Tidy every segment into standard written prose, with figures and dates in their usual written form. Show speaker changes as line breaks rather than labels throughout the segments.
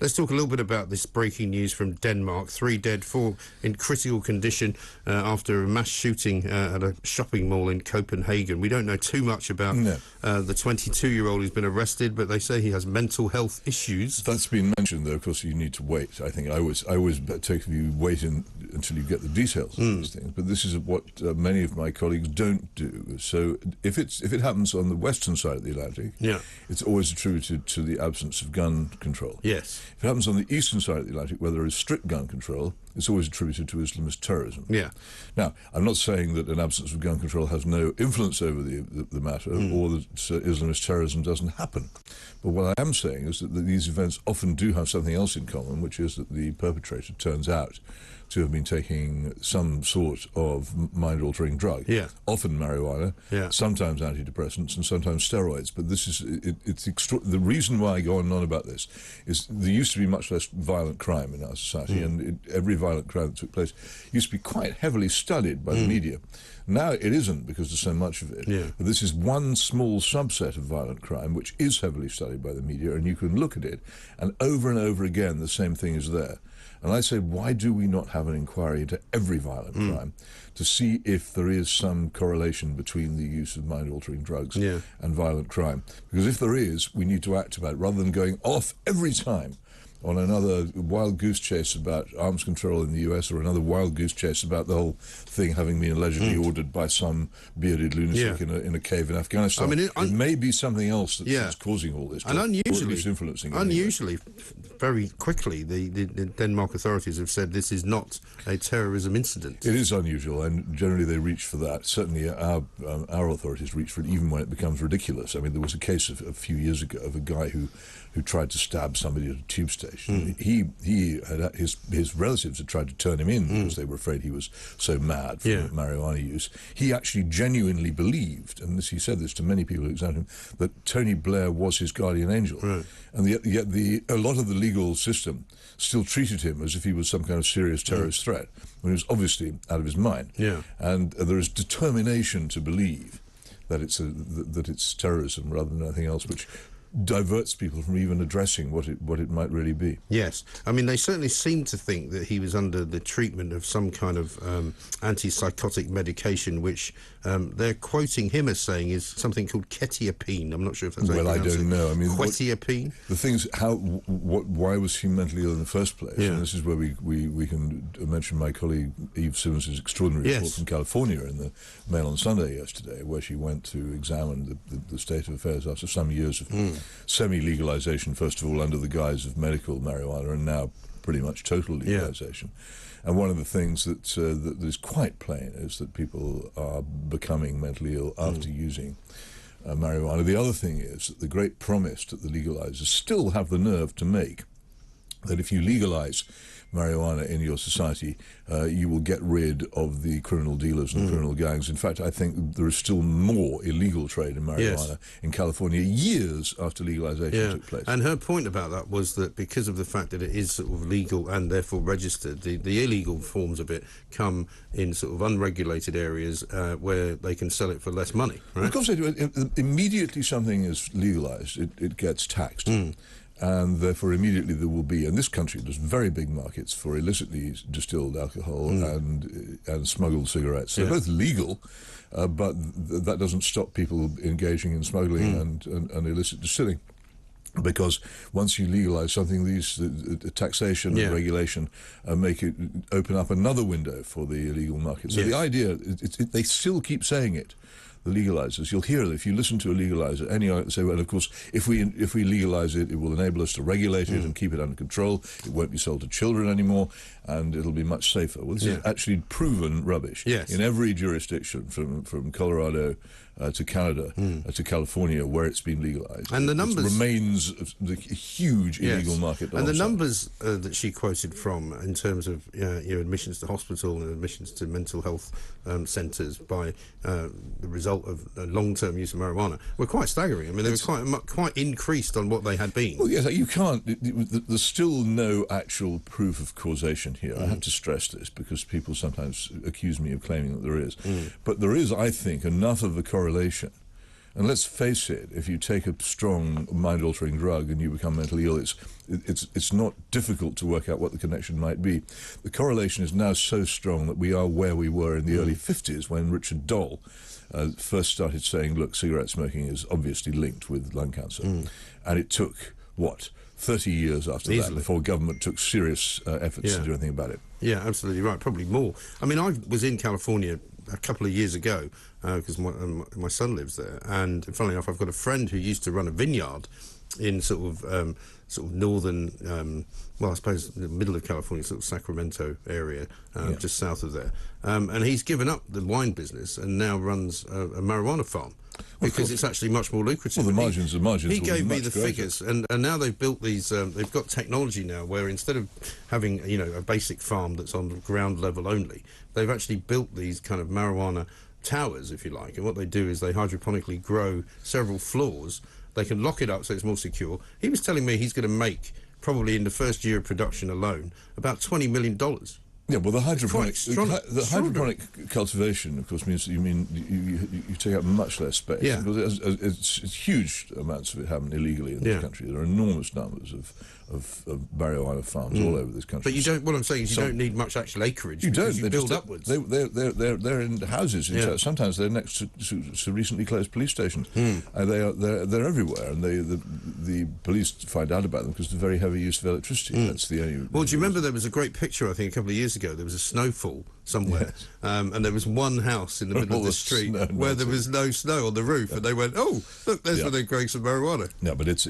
Let's talk a little bit about this breaking news from Denmark. 3 dead, 4 in critical condition after a mass shooting at a shopping mall in Copenhagen. We don't know too much about the 22-year-old who's been arrested, but they say he has mental health issues.
That's been mentioned, though. Of course, you need to wait. I think I always take the view, wait until you get the details of these things. But this is what many of my colleagues don't do. So if it happens on the western side of the Atlantic, it's always attributed to the absence of gun control.
Yes.
If it happens on the eastern side of the Atlantic, where there is strict gun control, it's always attributed to Islamist terrorism.
Yeah.
Now, I'm not saying that an absence of gun control has no influence over the matter, or that Islamist terrorism doesn't happen. But what I am saying is that these events often do have something else in common, which is that the perpetrator turns out to have been taking some sort of mind-altering drug.
Yeah.
Often marijuana, sometimes antidepressants, and sometimes steroids. But this is the reason why I go on and on about this is there used to be much less violent crime in our society, and every violent crime that took place used to be quite heavily studied by the media. Now it isn't, because there's so much of it.
Yeah.
But this is one small subset of violent crime which is heavily studied by the media, and you can look at it, and over again the same thing is there. And I say, why do we not have an inquiry into every violent crime to see if there is some correlation between the use of mind-altering drugs and violent crime? Because if there is, we need to act about it, rather than going off every time on another wild goose chase about arms control in the US, or another wild goose chase about the whole thing having been allegedly ordered by some bearded lunatic in a cave in Afghanistan. I mean, it may be something else that's causing all this,
and unusually,
influencing it.
Unusually, very quickly, the Denmark authorities have said this is not a terrorism incident.
It is unusual, and generally they reach for that. Certainly our authorities reach for it even when it becomes ridiculous. I mean, there was a case a few years ago of a guy who tried to stab somebody at a tube station. He had his relatives had tried to turn him in because they were afraid he was so mad from marijuana use. He actually genuinely believed, and he said this to many people who examined him, that Tony Blair was his guardian angel. Right. And yet a lot of the legal system still treated him as if he was some kind of serious terrorist threat, when he was obviously out of his mind. Yeah. And there is determination to believe that it's terrorism rather than anything else, which diverts people from even addressing what it might really be.
Yes. I mean, they certainly seem to think that he was under the treatment of some kind of antipsychotic medication, which they're quoting him as saying is something called quetiapine. I'm not sure if that's
well, I don't know. I mean,
quetiapine.
The thing is, why was he mentally ill in the first place? Yeah. And this is where we can mention my colleague Eve Simmons' extraordinary report from California in the Mail on Sunday yesterday, where she went to examine the state of affairs after some years of semi-legalization, first of all under the guise of medical marijuana, and now pretty much total legalization. And one of the things that is quite plain is that people are becoming mentally ill after using marijuana. The other thing is that the great promise that the legalizers still have the nerve to make, that if you legalize marijuana in your society, you will get rid of the criminal dealers and the criminal gangs. In fact, I think there is still more illegal trade in marijuana in California years after legalization took place.
And her point about that was that because of the fact that it is sort of legal and therefore registered, the illegal forms of it come in sort of unregulated areas where they can sell it for less money. Right?
Of course they do. Immediately something is legalized, it gets taxed. And therefore immediately there will be, in this country, there's very big markets for illicitly distilled alcohol and smuggled cigarettes. They're both legal, but that doesn't stop people engaging in smuggling and illicit distilling. Because once you legalize something, these taxation and regulation make it open up another window for the illegal market. So the idea, they still keep saying it. The legalizers, you'll hear that if you listen to a legalizer, say, well, of course, if we legalize it, it will enable us to regulate it and keep it under control. It won't be sold to children anymore, and it'll be much safer. Well, this is actually proven rubbish. Yes. In every jurisdiction, from Colorado to Canada to California, where it's been legalized,
and the numbers
remains the huge illegal market.
And the numbers that she quoted from, in terms of admissions to hospital and admissions to mental health centres by the result of long-term use of marijuana, were quite staggering. I mean, they were quite increased on what they had been.
Well, yes, you can't. There's still no actual proof of causation here. I have to stress this because people sometimes accuse me of claiming that there is. But there is, I think, enough of a correlation And let's face it, if you take a strong mind-altering drug and you become mentally ill, it's not difficult to work out what the connection might be. The correlation is now so strong that we are where we were in the early 50s when Richard Doll first started saying, look, cigarette smoking is obviously linked with lung cancer. And it took, 30 years after that before government took serious efforts to do anything about it.
Yeah, absolutely right, probably more. I mean, I was in California a couple of years ago because my son lives there, and funnily enough, I've got a friend who used to run a vineyard in sort of northern, I suppose the middle of California, sort of Sacramento area, just south of there. And he's given up the wine business and now runs a marijuana farm because it's actually much more lucrative.
Well, the margins.
He gave me the
greater
figures, and now they've built these. They've got technology now where instead of having a basic farm that's on ground level only, they've actually built these kind of marijuana towers, if you like. And what they do is they hydroponically grow several floors. They can lock it up so it's more secure. He was telling me he's going to make, probably in the first year of production alone, about $20 million.
Yeah, well, the hydroponic cultivation, of course, means that you take up much less space.
Yeah.
Because it's huge amounts of it happen illegally in this country. There are enormous numbers of marijuana farms all over this country.
But you don't. What I'm saying is, you don't need much actual acreage.
You don't.
You build upwards.
They're in houses. Sometimes they're next to recently closed police stations. They're everywhere, and the police find out about them because of the very heavy use of electricity. That's the only.
Well, do you remember there was a great picture? I think a couple of years ago there was a snowfall somewhere, and there was one house in the middle of the street where there was no snow on the roof, and they went, "Oh, look, there's where they're growing some marijuana."
No, but it's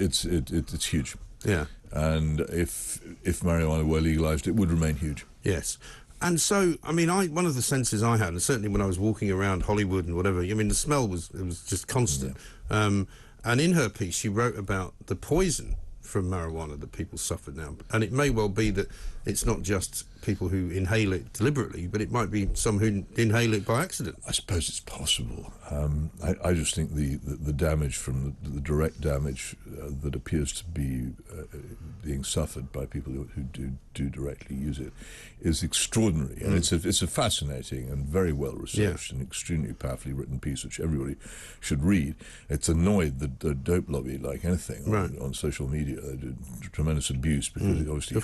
huge.
Yeah.
And if marijuana were legalised, it would remain huge.
Yes. And so, I mean, one of the senses I had, and certainly when I was walking around Hollywood and whatever, I mean, the smell was just constant. Yeah. And in her piece, she wrote about the poison from marijuana that people suffer now. And it may well be that it's not just people who inhale it deliberately, but it might be some who inhale it by accident.
I suppose it's possible. I just think the damage from the direct damage that appears to be being suffered by people who do directly use it is extraordinary. And it's a fascinating and very well researched and extremely powerfully written piece which everybody should read. It's annoyed the dope lobby like anything on social media. They do tremendous abuse because it obviously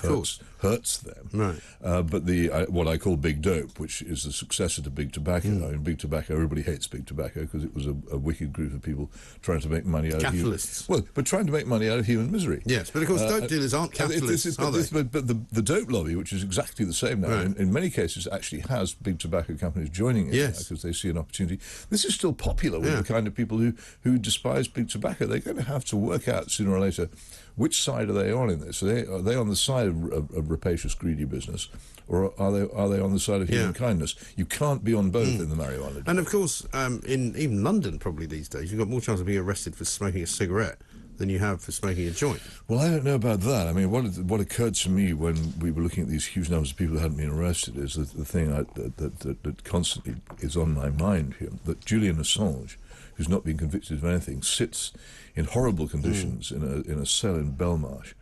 hurts them.
Right.
But what I call big dope, which is the successor to big tobacco. I mean, big tobacco, everybody hates big tobacco because it was a wicked group of people trying to make money out of
capitalists.
But trying to make money out of human misery.
Yes, but of course dope dealers aren't capitalists, are they?
But the dope lobby, which is exactly the same now, in many cases actually has big tobacco companies joining it because they see an opportunity. This is still popular with the kind of people who despise big tobacco. They're going to have to work out sooner or later which side are they on in this. Are they on the side of rapacious, greedy business, or are they on the side of human kindness? You can't be on both in the marijuana deal.
And of course, in even London, probably these days, you've got more chance of being arrested for smoking a cigarette than you have for smoking a joint.
Well, I don't know about that. I mean, what occurred to me when we were looking at these huge numbers of people who hadn't been arrested is the thing that constantly is on my mind here, that Julian Assange, who's not been convicted of anything, sits in horrible conditions in a cell in Belmarsh,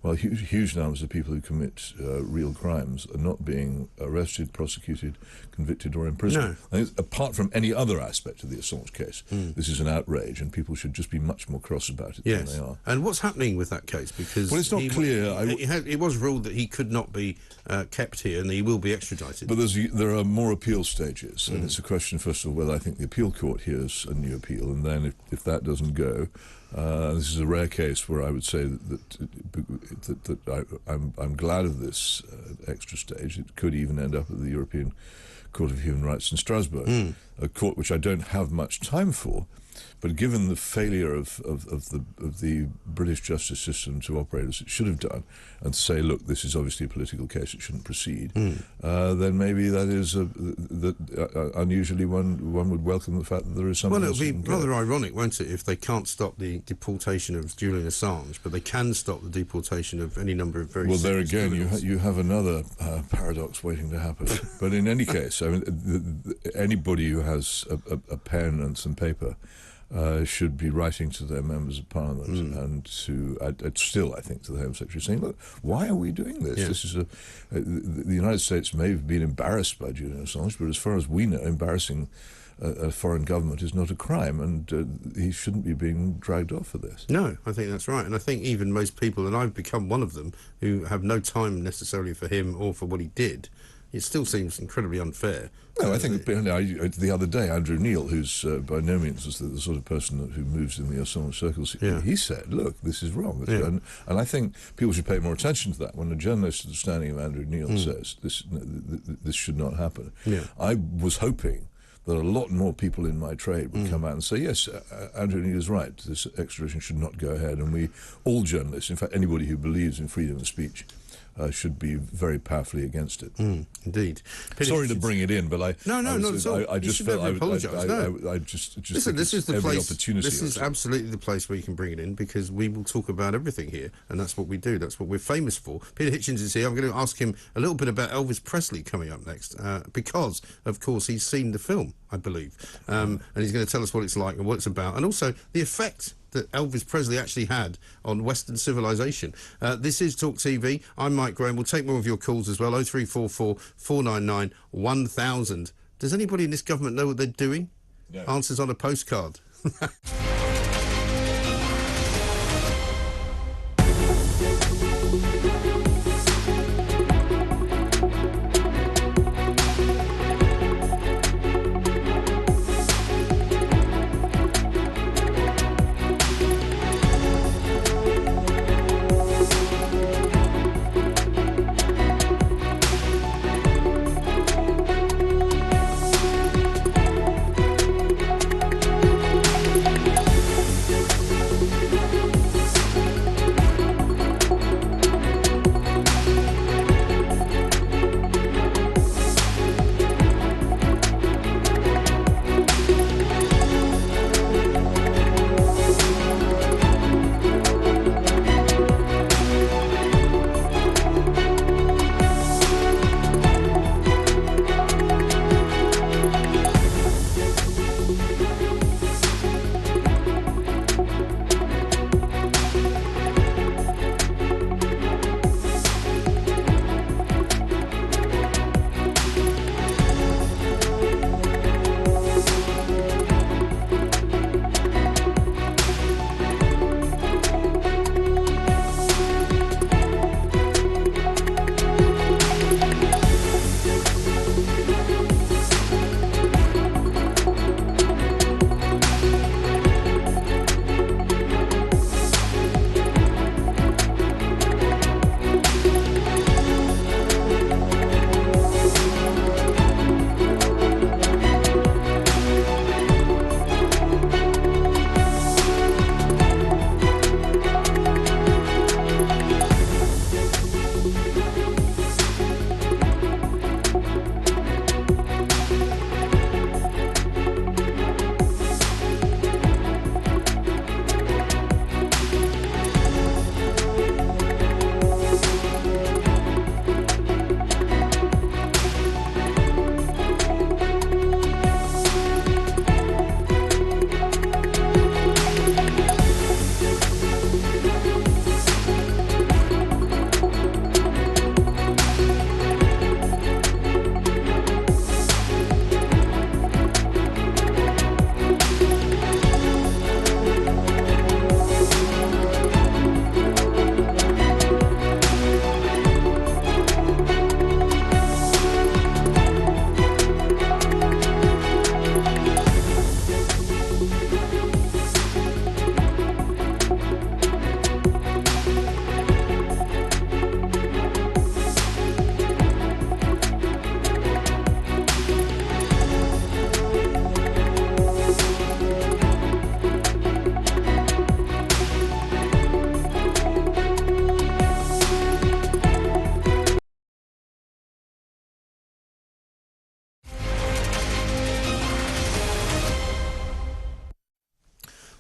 while huge numbers of people who commit real crimes are not being arrested, prosecuted, convicted or imprisoned.
No.
I think apart from any other aspect of the Assange case, this is an outrage and people should just be much more cross about it than they are.
And what's happening with that case? Because
it's not clear.
It was ruled that he could not be kept here and he will be extradited.
But there are more appeal stages, and it's a question, first of all, whether I think the appeal court hears a new appeal, and then if that doesn't go, this is a rare case where I would say that I'm glad of this extra stage. It could even end up at the European Court of Human Rights in Strasbourg, a court which I don't have much time for, but given the failure of the British justice system to operate as it should have done, and to say, look, this is obviously a political case, it shouldn't proceed, then maybe that is unusually one would welcome the fact that there is something.
Well, it'll be rather ironic, won't it, if they can't stop the deportation of Julian Assange, but they can stop the deportation of any number of very.
Well, there again, you have another paradox waiting to happen. But in any case, I mean, anybody who has a pen and some paper should be writing to their members of parliament and still, I think, to the Home Secretary, saying, look, why are we doing this? This is the United States may have been embarrassed by Julian Assange, but as far as we know, embarrassing a foreign government is not a crime, and he shouldn't be being dragged off for this.
No, I think that's right. And I think even most people, and I've become one of them, who have no time necessarily for him or for what he did, it still seems incredibly unfair.
No, I think the other day, Andrew Neil, who's by no means the sort of person who moves in the ensemble circles, he said, look, this is wrong. And I think people should pay more attention to that. When a journalist of the standing of Andrew Neil says this should not happen, I was hoping that a lot more people in my trade would come out and say, yes, Andrew Neil is right, this extradition should not go ahead, and all journalists, in fact anybody who believes in freedom of speech, should be very powerfully against it.
Indeed.
Sorry to bring it in, but I just felt I just
listen. This is the
every
place.
Opportunity
this is absolutely the place where you can bring it in, because we will talk about everything here, and that's what we do. That's what we're famous for. Peter Hitchens is here. I'm going to ask him a little bit about Elvis Presley coming up next, because of course he's seen the film, I believe, and he's going to tell us what it's like and what it's about, and also the effect that Elvis Presley actually had on Western civilization. This is Talk TV. I'm Mike Graham. We'll take more of your calls as well. 0344 499 1000. Does anybody in this government know what they're doing?
No.
Answers on a postcard.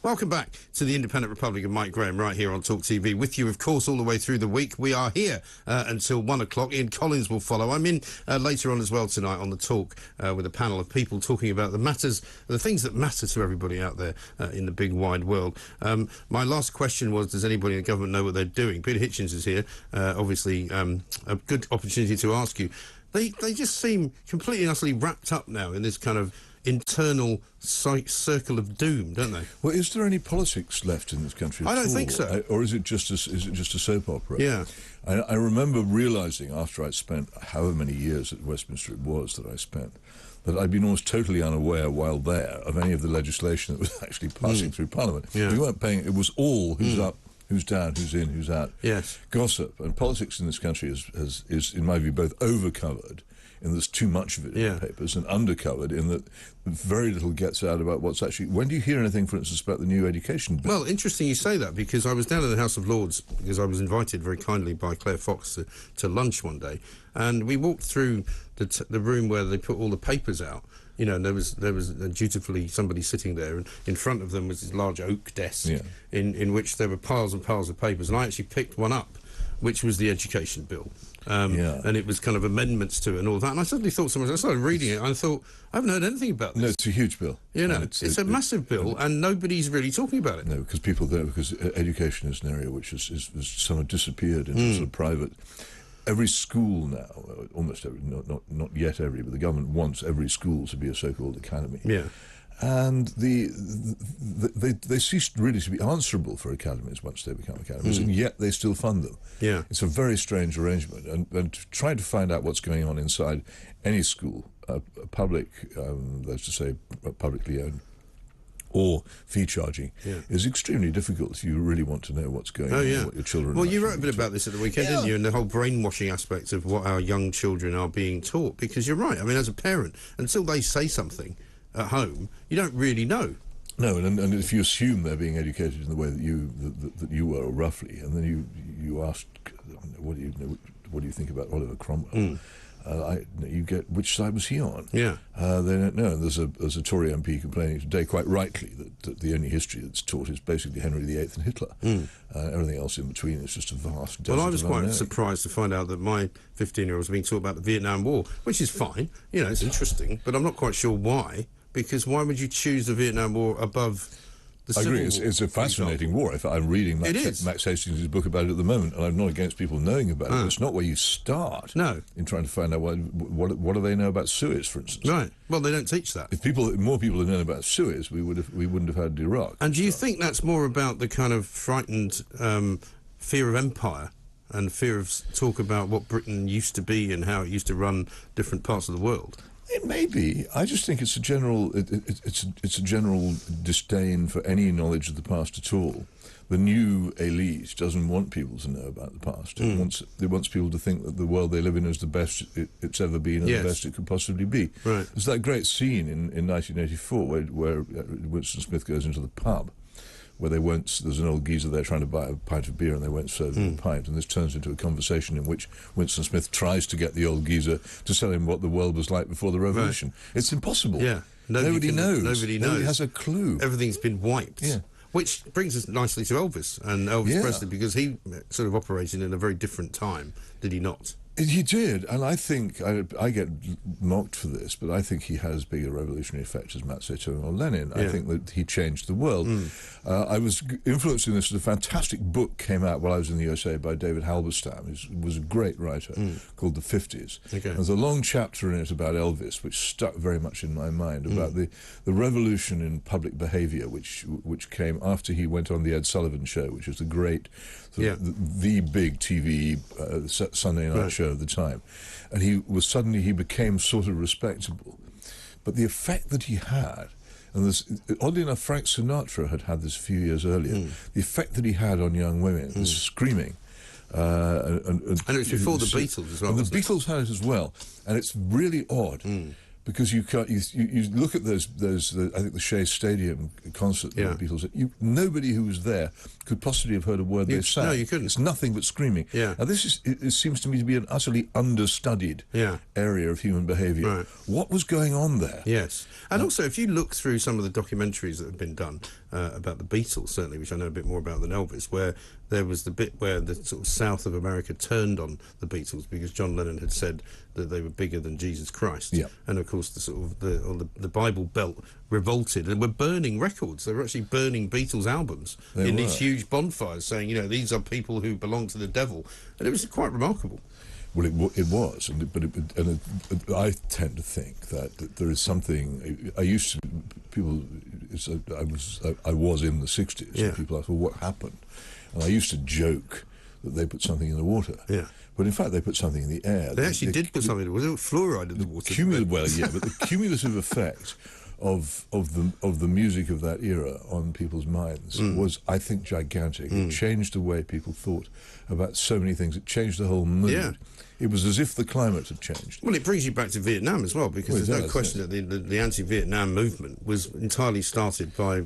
Welcome back to the Independent Republic of Mike Graham right here on Talk TV. With you, of course, all the way through the week. We are here until 1 o'clock. Ian Collins will follow. I'm in later on as well tonight on the Talk with a panel of people talking about the things that matter to everybody out there in the big wide world. My last question was, does anybody in the government know what they're doing? Peter Hitchens is here. Obviously, a good opportunity to ask you. They just seem completely and utterly wrapped up now in this kind of internal circle of doom, don't they?
Well, is there any politics left in this country at all?
I don't think so.
Or is it just a soap opera?
Yeah.
I remember realising after I'd spent however many years at Westminster it was that I spent, that I'd been almost totally unaware while there of any of the legislation that was actually passing through Parliament.
Yeah.
We weren't paying. It was all who's up, who's down, who's in, who's out.
Yes.
Gossip. And politics in this country is, in my view, both overcovered in there's too much of it in the papers, and undercovered in that very little gets out about what's actually... When do you hear anything, for instance, about the new education bill?
Well, interesting you say that, because I was down in the House of Lords because I was invited very kindly by Claire Fox to lunch one day, and we walked through the room where they put all the papers out. You know, and there was dutifully somebody sitting there, and in front of them was this large oak desk in which there were piles and piles of papers, and I actually picked one up, which was the education bill. And it was kind of amendments to it and all that. And I suddenly thought, I started reading it, and I thought, I haven't heard anything about this.
No, it's a huge bill.
You know, it's a massive bill, and nobody's really talking about it.
No, because education is an area which has somewhat disappeared into sort of private. Every school now, almost every, not yet every, but the government wants every school to be a so-called academy.
Yeah.
And they ceased really to be answerable for academies once they become academies, and yet they still fund them.
Yeah.
It's a very strange arrangement, and trying to find out what's going on inside any school, public, that's to say, publicly owned, or fee charging, is extremely difficult if you really want to know what's going on and what your children
Well, you wrote a bit about this at the weekend, didn't you, and the whole brainwashing aspect of what our young children are being taught, because you're right. I mean, as a parent, until they say something at home, you don't really know. No,
and if you assume they're being educated in the way that you were, or roughly, and then you ask, what do you think about Oliver Cromwell? You get, which side was he on?
Yeah.
They don't know. And there's a Tory MP complaining today, quite rightly, that the only history that's taught is basically Henry VIII and Hitler. Everything else in between is just a vast desert.
Well, I was quite surprised to find out that my 15-year-old was being taught about the Vietnam War, which is fine. You know, it's interesting, but I'm not quite sure why. Because why would you choose the Vietnam War above the Civil War?
I agree. It's a fascinating war. I'm reading Max Hastings' book about it at the moment, and I'm not against people knowing about it. It's not where you start.
No.
In trying to find out what do they know about Suez, for instance.
Right. Well, they don't teach that.
If more people had known about Suez, we wouldn't have had Iraq.
And do you think that's more about the kind of frightened fear of empire and fear of talk about what Britain used to be and how it used to run different parts of the world?
It may be. I just think it's a general it's a general disdain for any knowledge of the past at all. The new elite doesn't want people to know about the past. It wants people to think that the world they live in is the best it's ever been and the best it could possibly be.
Right.
There's that great scene in 1984 where Winston Smith goes into the pub, where there's an old geezer there trying to buy a pint of beer, and they won't serve him a pint, and this turns into a conversation in which Winston Smith tries to get the old geezer to tell him what the world was like before the revolution. Right. It's impossible.
Yeah.
Nobody knows.
Nobody knows.
Nobody has a clue.
Everything's been wiped. Yeah. Which brings us nicely to Elvis and Elvis Presley, because he sort of operated in a very different time, did he not?
He did, and I think, I get mocked for this, but I think he has as big a revolutionary effect as Mao Zedong or Lenin. I think that he changed the world. I was influenced in this. A fantastic book came out while I was in the USA by David Halberstam, who was a great writer, called The 50s.
Okay.
There's a long chapter in it about Elvis, which stuck very much in my mind, about the revolution in public behaviour, which came after he went on the Ed Sullivan Show, which was the great, the big TV Sunday night show of the time, and he became sort of respectable. But the effect that he had, and oddly enough, Frank Sinatra had this a few years earlier, the effect that he had on young women, the screaming. And
it was before the Beatles as well.
And the Beatles had it as well, and it's really odd. Because you look at those I think the Shea Stadium concert that the Beatles did, nobody who was there could possibly have heard a word they sang.
No, you couldn't.
It's nothing but screaming.
Yeah.
Now it seems to me to be an utterly understudied area of human behaviour.
Right.
What was going on there?
Yes. And also, if you look through some of the documentaries that have been done about the Beatles, certainly, which I know a bit more about than Elvis, where there was the bit where the sort of south of America turned on the Beatles because John Lennon had said that they were bigger than Jesus Christ. Yeah. And of course, the Bible Belt revolted and were burning records. They were actually burning Beatles albums these huge bonfires, saying, these are people who belong to the devil. And it was quite remarkable.
Well, it was, I tend to think that there is something. I used to people. I was in the 60s, and people asked, "Well, what happened?" And I used to joke that they put something in the water.
Yeah.
But in fact, they put something in the air.
They actually did put something. Was it fluoride in the water?
Well, yeah, but the cumulative effect of the music of that era on people's minds was, I think, gigantic. It changed the way people thought about so many things. It changed the whole mood.
Yeah.
It was as if the climate had changed.
Well, it brings you back to Vietnam as well, because there's no question that the anti-Vietnam movement was entirely started by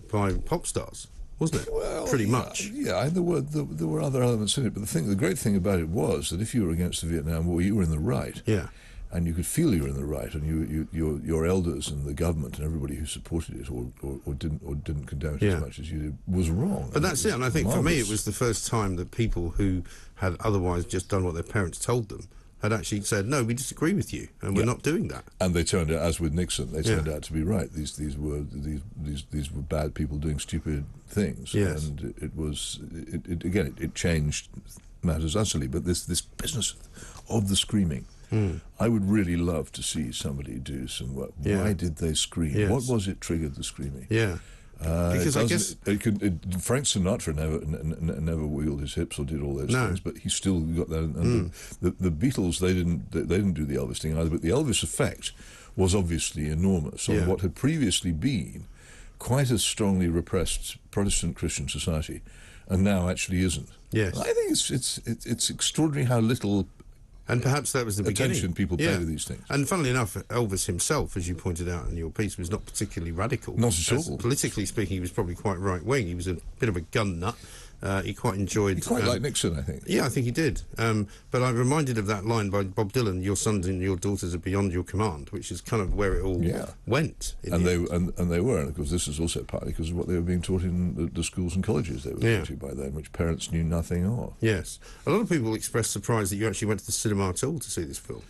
pop stars, wasn't it?
Well,
pretty much.
Yeah, and there were other elements in it, but the great thing about it was that if you were against the Vietnam War, you were in the right.
Yeah.
And you could feel you were in the right, and your elders and the government and everybody who supported it or didn't condemn it as much as you did was wrong.
But that's it, and I think for me it was the first time that people who had otherwise just done what their parents told them had actually said, no, we disagree with you, and we're not doing that.
And they turned out, as with Nixon, they turned out to be right. These were bad people doing stupid things.
Yes.
And it changed matters utterly. But this business of the screaming, I would really love to see somebody do some work. Why did they scream?
Yes.
What was it triggered the screaming?
Yeah. Because I guess
Frank Sinatra never wheeled his hips or did all those things, but he still got that. And the Beatles, they didn't do the Elvis thing either, but the Elvis effect was obviously enormous on what had previously been quite a strongly repressed Protestant Christian society, and now actually isn't.
Yes,
I think it's extraordinary how little.
And perhaps that was the
attention
beginning.
People pay to these things.
And funnily enough, Elvis himself, as you pointed out in your piece, was not particularly radical.
Not at all.
Politically speaking, he was probably quite right-wing. He was a bit of a gun nut. He quite enjoyed...
He quite liked Nixon, I think.
Yeah, I think he did. But I'm reminded of that line by Bob Dylan, "Your sons and your daughters are beyond your command," which is kind of where it all went.
And they were, and of course this is also partly because of what they were being taught in the schools and colleges they were going to by then, which parents knew nothing of.
Yes. A lot of people expressed surprise that you actually went to the cinema at all to see this film.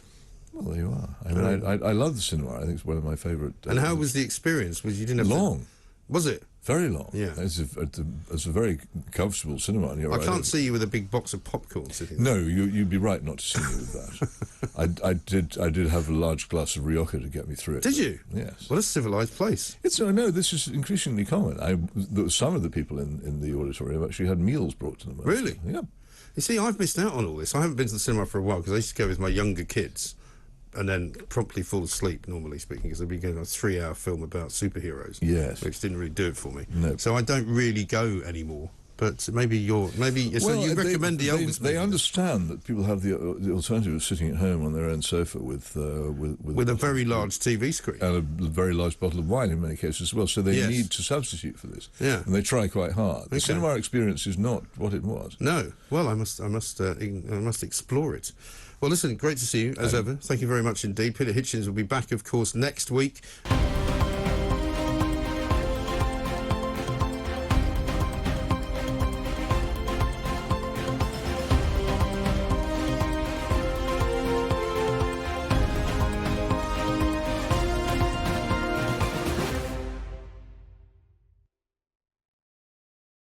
Well, there you are. I mean, I love the cinema. I think it's one of my favourite...
and how was the experience? You didn't have
long.
Was it?
Very long.
Yeah.
It's a very comfortable cinema. And
I can't see you with a big box of popcorn sitting there.
No, you'd be right not to see me with that. I did have a large glass of Rioja to get me through it.
Did you?
Yes.
What a civilised place.
No, this is increasingly common. Some of the people in the auditorium actually had meals brought to them.
Really?
Yeah.
You see, I've missed out on all this. I haven't been to the cinema for a while because I used to go with my younger kids and then promptly fall asleep, normally speaking, because they'd be getting a 3-hour film about superheroes.
Yes.
Which didn't really do it for me.
No.
So I don't really go anymore. But maybe you recommend the Elvis
They understand that people have the alternative of sitting at home on their own sofa with
a very large TV screen.
And a very large bottle of wine in many cases as well. So they need to substitute for this.
Yeah.
And they try quite hard. The cinema experience is not what it was.
No. Well, I must explore it. Well, listen, great to see you, as ever. Thank you very much indeed. Peter Hitchens will be back, of course, next week.